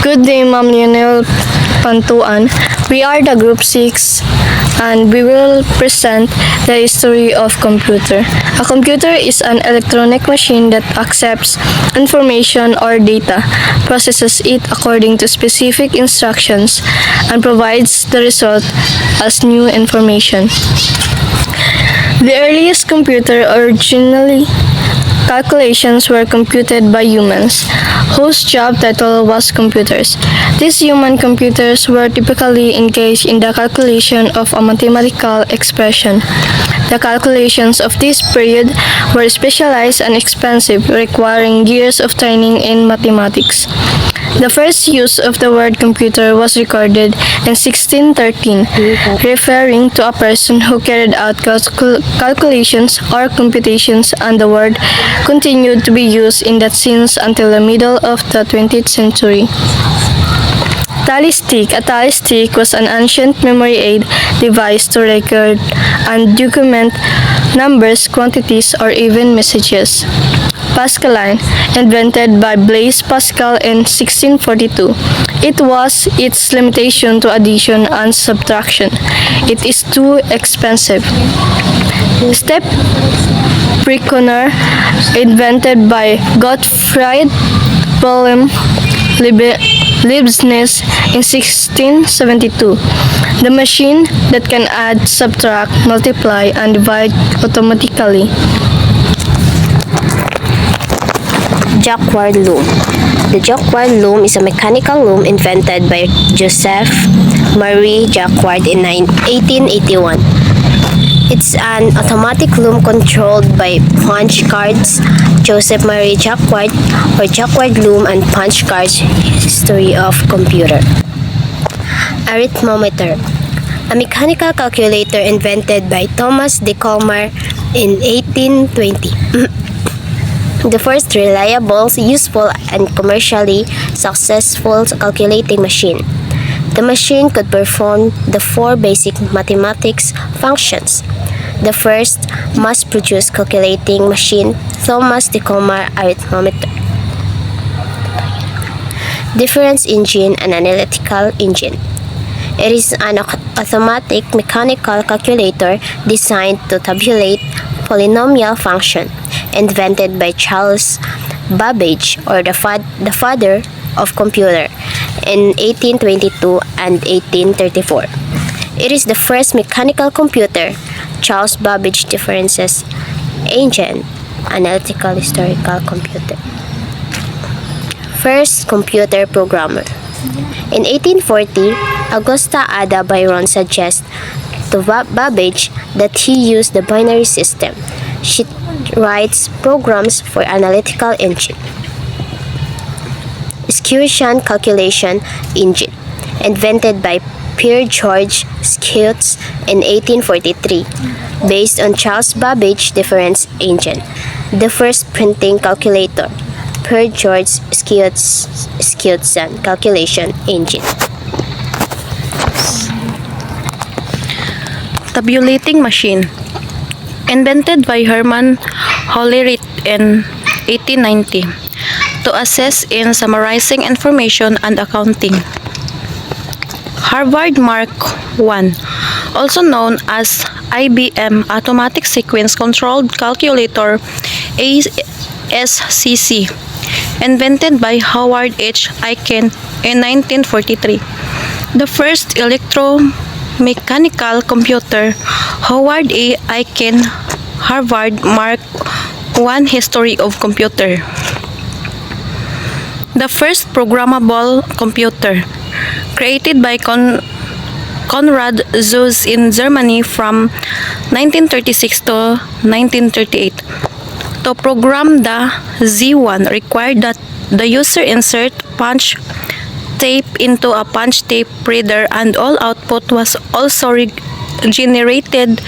Good day, Ma'am Lionel Pantuan. We are the Group 6 and we will present the history of computer. A computer is an electronic machine that accepts information or data, processes it according to specific instructions, and provides the result as new information. The earliest computer originally calculations were computed by humans, whose job title was computers. These human computers were typically engaged in the calculation of a mathematical expression. The calculations of this period were specialized and expensive, requiring years of training in mathematics. The first use of the word computer was recorded in 1613, referring to a person who carried out calculations or computations, and the word continued to be used in that sense until the middle of the 20th century. Tally stick. A tally stick was an ancient memory aid device to record and document numbers, quantities, or even messages. Pascaline, invented by Blaise Pascal in 1642. It was its limitation to addition and subtraction. It is too expensive. Step Preconner, invented by Gottfried Wilhelm Leibniz in 1672. The machine that can add, subtract, multiply, and divide automatically. Jacquard loom. The Jacquard loom is a mechanical loom invented by Joseph Marie Jacquard in 1881. It's an automatic loom controlled by punch cards. Joseph Marie Jacquard, or Jacquard loom and punch cards. History of computer. Arithmometer. A mechanical calculator invented by Thomas de Colmar in 1820. The first reliable, useful, and commercially successful calculating machine. The machine could perform the four basic mathematics functions. The first mass-produced calculating machine, Thomas de Colmar arithmometer. Difference engine and analytical engine. It is an automatic mechanical calculator designed to tabulate polynomial function, invented by Charles Babbage, or the father of computer, in 1822 and 1834. It is the first mechanical computer. Charles Babbage differences engine, analytical historical computer. First computer programmer. In 1840, Augusta Ada Byron suggests to Babbage that he use the binary system. She writes programs for analytical engine. Skew-Shan calculation engine, invented by Pierre George Skews in 1843, based on Charles Babbage difference engine. The first printing calculator, Pierre George Skew-Shan calculation engine. Tabulating machine, invented by Herman Hollerith in 1890 to assist in summarizing information and accounting. Harvard Mark I, also known as IBM Automatic Sequence Controlled Calculator, ASCC, invented by Howard H. Aiken in 1943. The first electromechanical computer, Howard A. Aiken, Harvard Mark I History of Computer. The first programmable computer, created by Konrad Zuse in Germany from 1936 to 1938. To program the Z1 required that the user insert punch tape into a punch tape reader, and all output was also generated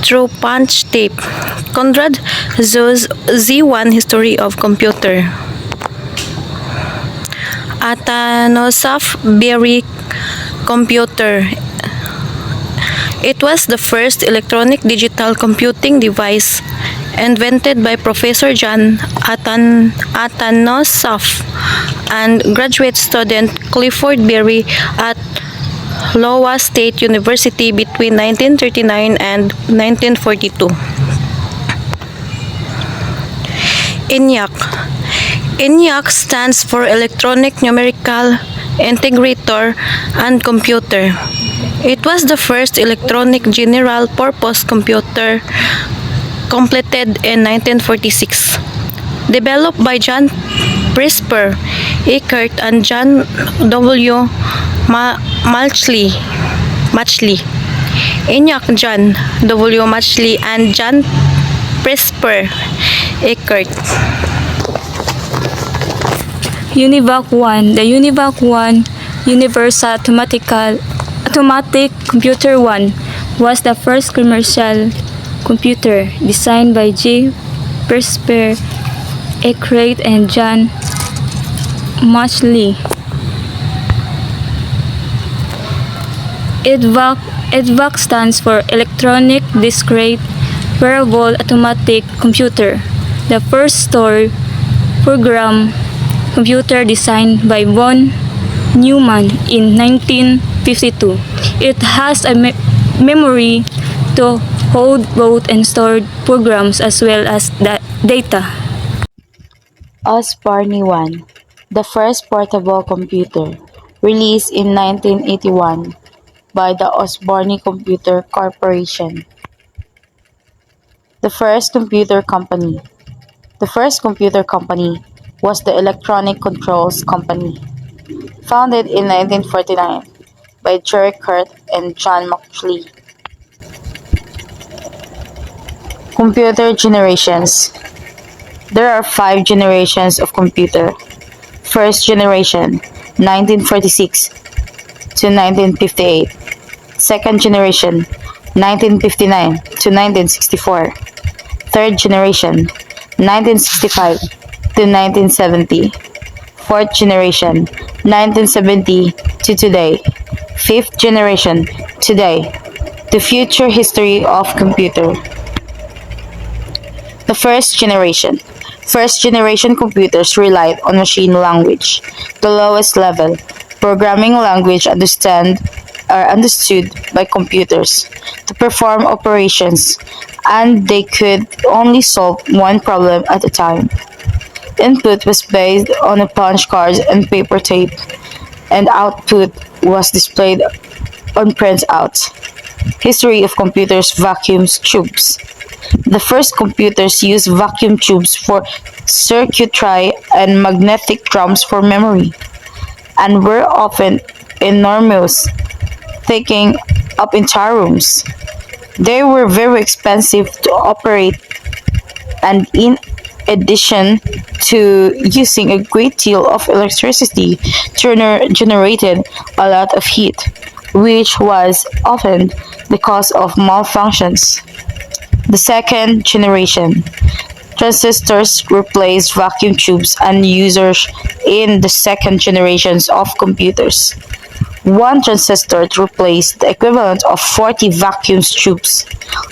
through punch tape. Konrad Zuse Z1 History of Computer. Atanosov Berry computer. It was the first electronic digital computing device invented by Professor John Atanosov and graduate student Clifford Berry at Iowa State University between 1939 and 1942. ENIAC. ENIAC stands for Electronic Numerical Integrator and Computer. It was the first electronic general-purpose computer completed in 1946. Developed by John Presper Eckert and John W. Matchley. ENIAC John W. Matchley and John Presper Eckert. UNIVAC 1. The UNIVAC 1 Universal Automatic Computer 1 was the first commercial computer designed by J. Presper Eckert and John Matchley. EDVAC stands for Electronic Discrete Variable Automatic Computer, the first stored program computer designed by von Neumann in 1952. It has a memory to hold both and stored programs as well as data. Osborne 1, the first portable computer, released in 1981 by the Osborne Computer Corporation. The first computer company. The first computer company was the Electronic Controls Company, founded in 1949 by Jerry Kurt and John Matchley. Computer generations. There are 5 generations of computer. First generation, 1946 to 1958. Second generation, 1959 to 1964. Third generation, 1965 to 1970. Fourth generation, 1970 to today. Fifth generation, today. The future history of computer. The first generation. First generation computers relied on machine language, the lowest level programming language understood by computers to perform operations, and they could only solve one problem at a time. Input was based on a punch card and paper tape, and output was displayed on printouts. History of computers: vacuum tubes. The first computers used vacuum tubes for circuitry and magnetic drums for memory, and were often enormous, taking up entire rooms. They were very expensive to operate, and in addition to using a great deal of electricity, generated a lot of heat, which was often the cause of malfunctions. The second generation. Transistors replaced vacuum tubes and users in the second generations of computers. One transistor replaced the equivalent of 40 vacuum tubes,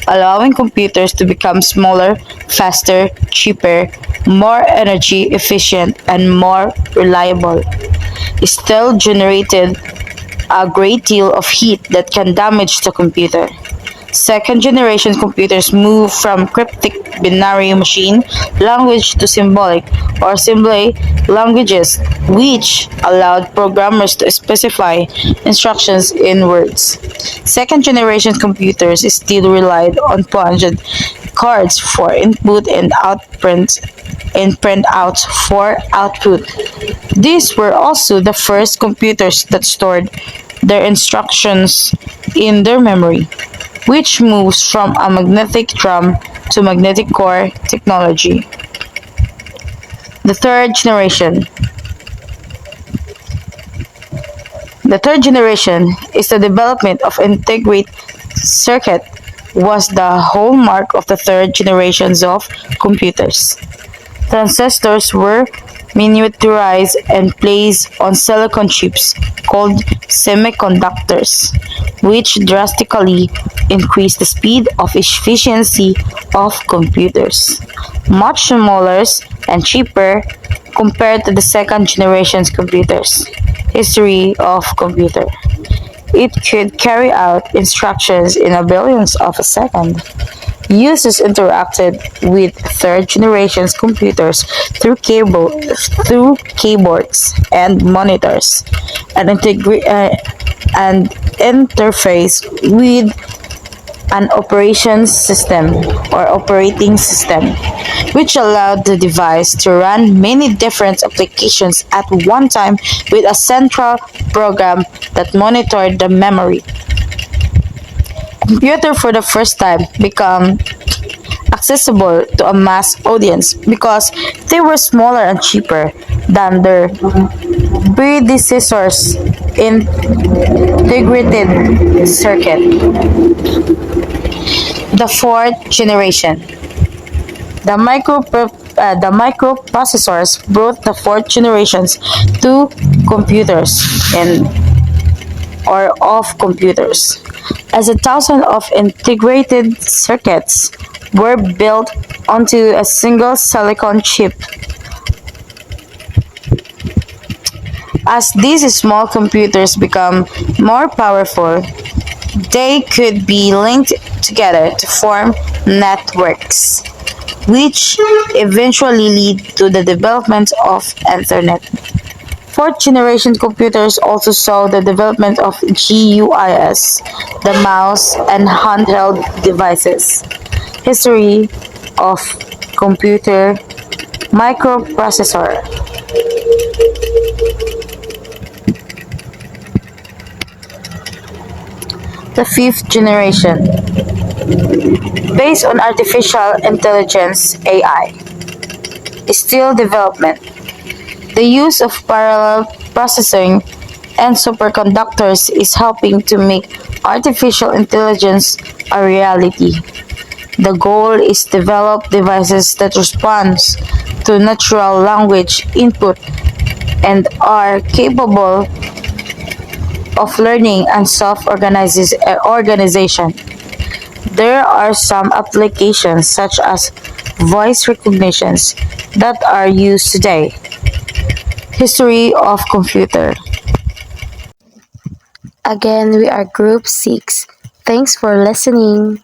allowing computers to become smaller, faster, cheaper, more energy efficient, and more reliable. It still generated a great deal of heat that can damage the computer. Second generation computers moved from cryptic binary machine language to symbolic or symbol languages, which allowed programmers to specify instructions in words. Second generation computers still relied on punched cards for input and printouts for output. These were also the first computers that stored their instructions in their memory, which moves from a magnetic drum to magnetic core technology. The third generation. The third generation is the development of integrated circuit was the hallmark of the third generations of computers. Transistors were miniaturized and placed on silicon chips called semiconductors, which drastically increased the speed of efficiency of computers. Much smaller and cheaper, compared to the second generation's computers. History of computer. It could carry out instructions in a billionth of a second. Users interacted with third generation's computers through keyboards and monitors, and, and interface with an operating system, which allowed the device to run many different applications at one time with a central program that monitored the memory. Computer for the first time become accessible to a mass audience because they were smaller and cheaper than their predecessors in integrated circuit. The fourth generation. The microprocessors brought the fourth generations to computers and or of computers, as a thousand of integrated circuits were built onto a single silicon chip. As these small computers become more powerful, they could be linked together to form networks, which eventually lead to the development of Internet. Fourth generation computers also saw the development of GUIs, the mouse, and handheld devices. History of computer microprocessor. The fifth generation, based on artificial intelligence (AI), is still development. The use of parallel processing and superconductors is helping to make artificial intelligence a reality. The goal is to develop devices that respond to natural language input and are capable of learning and self-organization. There are some applications such as voice recognitions that are used today. History of computer. Again, we are group 6. Thanks for listening.